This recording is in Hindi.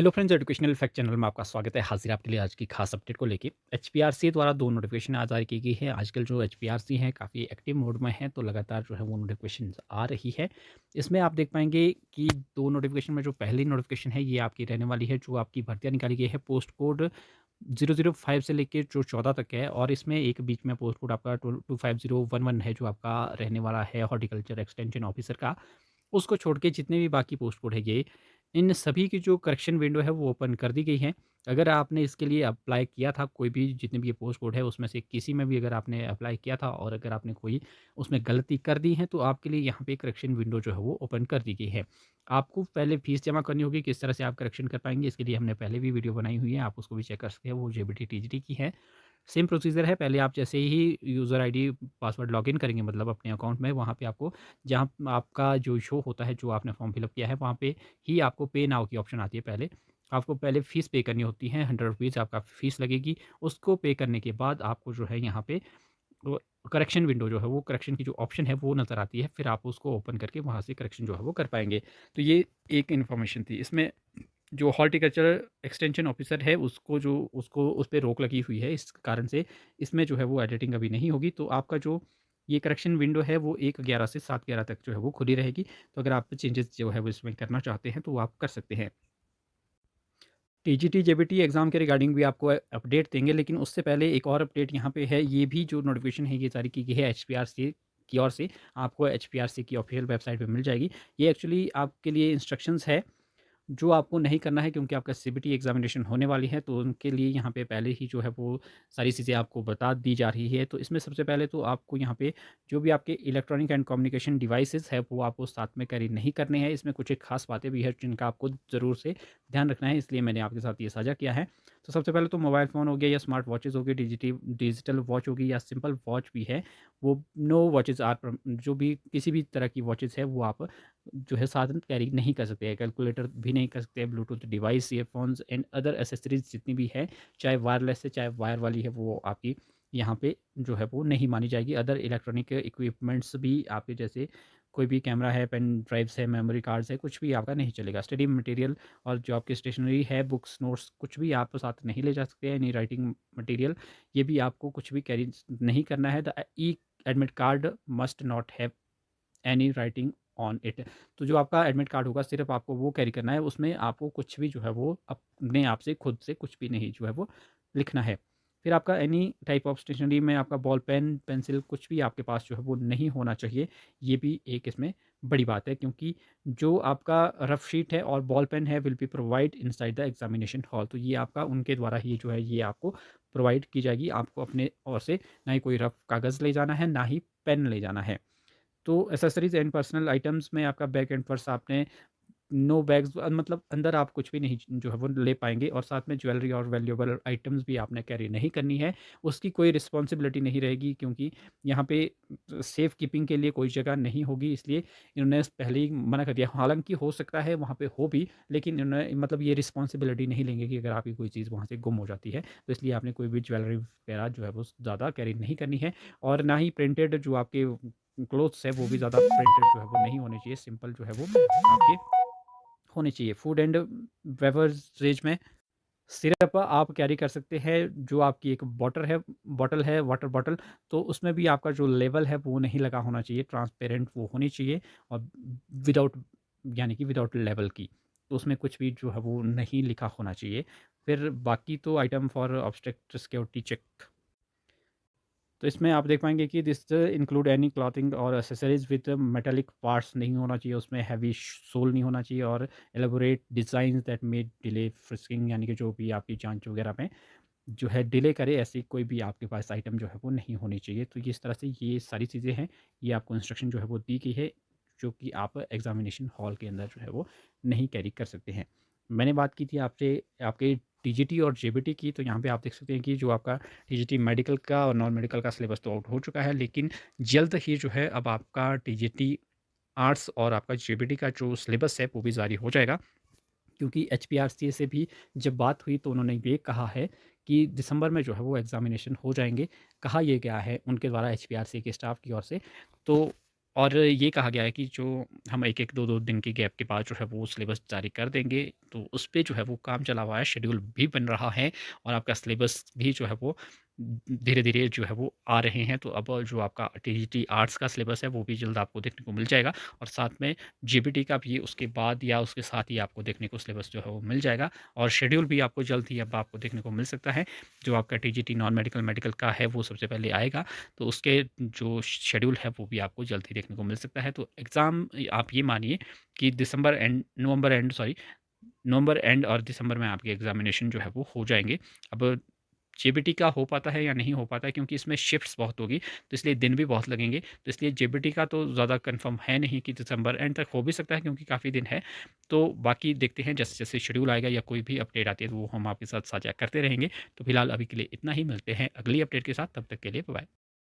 Hello friends, educational fact channel में आपका स्वागत है। हाजिर आपके लिए आज की खास अपडेट को लेके। एचपीआरसी द्वारा 2 नोटिफिकेशन आज जारी की गई है। आजकल जो एचपीआरसी हैं काफ़ी एक्टिव मोड में हैं, तो लगातार जो है वो नोटिफिकेशन आ रही है। इसमें आप देख पाएँगे कि 2 नोटिफिकेशन में जो पहली नोटिफिकेशन है ये आपकी रहने वाली है, जो आपकी भर्तियाँ निकाली गई है पोस्ट कोड 005 से लेके जो 14 तक है, और इसमें एक बीच में पोस्ट कोड आपका 25011 है जो आपका रहने वाला है हॉर्टिकल्चर एक्सटेंशन ऑफिसर का। उसको छोड़ के जितने भी बाकी पोस्ट कोड है ये, इन सभी की जो करेक्शन विंडो है वो ओपन कर दी गई है। अगर आपने इसके लिए अप्लाई किया था, कोई भी जितने भी ये पोस्ट कोड है उसमें से किसी में भी अगर आपने अप्लाई किया था और अगर आपने कोई उसमें गलती कर दी है, तो आपके लिए यहाँ पे करेक्शन विंडो जो है वो ओपन कर दी गई है। आपको पहले फीस जमा करनी होगी, किस तरह से आप करेक्शन कर पाएँगे इसके लिए हमने पहले भी वीडियो बनाई हुई है, आप उसको भी चेक कर सकते हैं, वो जेबीटी टीजीटी की है। सेम प्रोसीजर है, पहले आप जैसे ही यूज़र आईडी पासवर्ड लॉगिन करेंगे मतलब अपने अकाउंट में, वहाँ पे आपको जहाँ आपका जो शो होता है, जो आपने फॉर्म फिलअप किया है, वहाँ पे ही आपको पे नाउ की ऑप्शन आती है पहले। आपको पहले फ़ीस पे करनी होती है, ₹100 आपका फ़ीस लगेगी। उसको पे करने के बाद आपको जो है यहाँ पे वो करेक्शन विंडो जो है, वो करेक्शन की जो ऑप्शन है वो नज़र आती है। फिर आप उसको ओपन करके वहाँ से करेक्शन जो है वो कर पाएँगे। तो ये एक इन्फॉर्मेशन थी। इसमें जो हॉर्टिकल्चर एक्सटेंशन ऑफिसर है उसको उस पे रोक लगी हुई है, इस कारण से इसमें जो है वो एडिटिंग अभी नहीं होगी। तो आपका जो ये करेक्शन विंडो है वो 1/11 से 7/11 तक जो है वो खुली रहेगी। तो अगर आप चेंजेस जो है वो इसमें करना चाहते हैं तो वो आप कर सकते हैं। टीजीटी जेबीटी एग्ज़ाम के रिगार्डिंग भी आपको अपडेट देंगे, लेकिन उससे पहले एक और अपडेट यहाँ पे है। ये भी जो नोटिफिकेशन है ये जारी की गई है एचपीआरसी की ओर से। आपको एचपीआरसी की ऑफिशियल वेबसाइट पे मिल जाएगी। ये एक्चुअली आपके लिए इंस्ट्रक्शंस है जो आपको नहीं करना है, क्योंकि आपका सीबीटी एग्ज़ामिनेशन होने वाली है, तो उनके लिए यहाँ पे पहले ही जो है वो सारी चीज़ें आपको बता दी जा रही है। तो इसमें सबसे पहले तो आपको यहाँ पे जो भी आपके इलेक्ट्रॉनिक एंड कम्युनिकेशन डिवाइसेज़ है वो आपको साथ में कैरी नहीं करने हैं। इसमें कुछ एक ख़ास बातें भी हैं जिनका आपको ज़रूर से ध्यान रखना है, इसलिए मैंने आपके साथ ये साझा किया है। तो सबसे पहले तो मोबाइल फ़ोन हो गया या स्मार्ट वॉचेज़ हो गई, डिजिटल वॉच होगी या सिंपल वॉच भी है, वो नो वॉचेज़ आर जो भी किसी भी तरह की वॉचेज़ है वो आप जो है साधन कैरी नहीं कर सकते हैं, कैलकुलेटर भी नहीं कर सकते हैं, Bluetooth device, earphones and other accessories जितनी भी है, चाहे वायरलेस है, चाहे वायर वाली है, वो आपकी यहाँ पे जो है वो नहीं मानी जाएगी। अदर इलेक्ट्रॉनिक इक्विपमेंट्स भी आपके जैसे कोई भी कैमरा है, पेन ड्राइव्स है, मेमोरी कार्ड्स है, कुछ भी आपका नहीं चलेगा। स्टडी मटेरियल और जो आपकी स्टेशनरी है, बुक्स, नोट्स कुछ भी आप साथ नहीं ले जा सकते हैं। एनी राइटिंग मटेरियल ये भी आपको कुछ भी कैरी नहीं करना है। The E admit card must not have any writing on it. तो जो आपका एडमिट कार्ड होगा सिर्फ़ आपको वो कैरी करना है, उसमें आपको कुछ भी जो है वो अपने आप से खुद से कुछ भी नहीं जो है वो लिखना है। फिर आपका एनी टाइप ऑफ स्टेशनरी में आपका बॉल पेन, पेंसिल कुछ भी आपके पास जो है वो नहीं होना चाहिए। ये भी एक इसमें बड़ी बात है, क्योंकि जो आपका रफ शीट है और बॉल पेन है will be provide inside the examination hall. तो ये आपका उनके द्वारा ही जो है ये आपको प्रोवाइड की जाएगी। आपको अपने ओर से ना ही कोई रफ कागज़ ले जाना है, ना ही पेन ले जाना है। तो एक्सेसरीज़ एंड पर्सनल आइटम्स में आपका बैग एंड पर्स आपने नो बैग्स मतलब अंदर आप कुछ भी नहीं जो है वो ले पाएँगे, और साथ में ज्वेलरी और वैल्यूएबल आइटम्स भी आपने कैरी नहीं करनी है। उसकी कोई रिस्पॉन्सिबिलिटी नहीं रहेगी, क्योंकि यहाँ पे सेफ कीपिंग के लिए कोई जगह नहीं होगी, इसलिए इन्होंने पहले ही मना कर दिया। हालाँकि हो सकता है वहाँ पे हो भी, लेकिन इन्होंने मतलब ये रिस्पॉन्सिबिलिटी नहीं लेंगे कि अगर आपकी कोई चीज़ वहाँ से गुम हो जाती है, तो इसलिए आपने कोई भी ज्वेलरी वगैरह जो है वो ज़्यादा कैरी नहीं करनी है। और ना ही प्रिंटेड जो आपके क्लोथ्स है वो भी ज़्यादा प्रिंटेड जो है वो नहीं होने चाहिए, सिंपल जो है वो आपके होने चाहिए। फूड एंड बेवरेजेज में सिरप आप कैरी कर सकते हैं, जो आपकी एक बॉटल है वाटर बॉटल, तो उसमें भी आपका जो लेबल है वो नहीं लगा होना चाहिए, ट्रांसपेरेंट वो होनी चाहिए, और विदाउट यानी कि विदाउट लेबल की। तो उसमें कुछ भी जो है वो नहीं लिखा होना चाहिए। फिर बाकी तो item for obstruct security check, तो इसमें आप देख पाएँगे कि दिस इंक्लूड एनी क्लॉथिंग और एक्सेसरीज़ विद मेटालिक पार्ट्स नहीं होना चाहिए, उसमें हेवी सोल नहीं होना चाहिए, और elaborate designs that may delay frisking, यानी कि जो भी आपकी जाँच वगैरह में जो है डिले करे, ऐसी कोई भी आपके पास आइटम जो है वो नहीं होनी चाहिए। तो इस तरह से ये सारी चीज़ें हैं, ये आपको इंस्ट्रक्शन जो है वो दी गई है, जो कि आप एग्ज़ामिनेशन हॉल के अंदर जो है वो नहीं कैरी कर सकते हैं। मैंने बात की थी आपसे आपके टीजीटी और जेबीटी की, तो यहाँ पे आप देख सकते हैं कि जो आपका टीजीटी मेडिकल का और नॉन मेडिकल का सिलेबस तो आउट हो चुका है, लेकिन जल्द ही जो है अब आपका टीजीटी आर्ट्स और आपका जेबीटी का जो सिलेबस है वो भी जारी हो जाएगा। क्योंकि एचपीआरसी से भी जब बात हुई तो उन्होंने ये कहा है कि दिसंबर में जो है वो एग्ज़ामिनेशन हो जाएँगे। कहा ये गया है उनके द्वारा एचपीआरसी के स्टाफ की ओर से। तो और ये कहा गया है कि जो हम 1-1, 2-2 दिन के गैप के बाद जो है वो सिलेबस जारी कर देंगे, तो उस पे जो है वो काम चला हुआ है, शेड्यूल भी बन रहा है और आपका सिलेबस भी जो है वो धीरे-धीरे जो है वो आ रहे हैं। तो अब जो आपका टीजीटी आर्ट्स का सिलेबस है वो भी जल्द आपको देखने को मिल जाएगा और साथ में जीबीटी का भी उसके बाद या उसके साथ ही आपको देखने को सिलेबस जो है वो मिल जाएगा और शेड्यूल भी आपको जल्द ही अब आपको देखने को मिल सकता है। जो आपका टीजीटी नॉन मेडिकल, मेडिकल का है वो सबसे पहले आएगा, तो उसके जो शेड्यूल है वो भी आपको जल्द ही देखने को मिल सकता है। तो एग्ज़ाम आप ये मानिए कि नवंबर एंड और दिसंबर में आपके एग्ज़ामिनेशन जो है वो हो जाएँगे। अब जेबीटी का हो पाता है या नहीं हो पाता है क्योंकि इसमें शिफ्ट्स बहुत होगी, तो इसलिए दिन भी बहुत लगेंगे। तो इसलिए जेबीटी का तो ज़्यादा कन्फर्म है नहीं कि दिसंबर एंड तक हो भी सकता है क्योंकि काफ़ी दिन है। तो बाकी देखते हैं जैसे-जैसे शेड्यूल आएगा या कोई भी अपडेट आती है तो वो हम आपके साथ साझा करते रहेंगे। तो फिलहाल अभी के लिए इतना ही, मिलते हैं अगली अपडेट के साथ, तब तक के लिए बाय-बाय।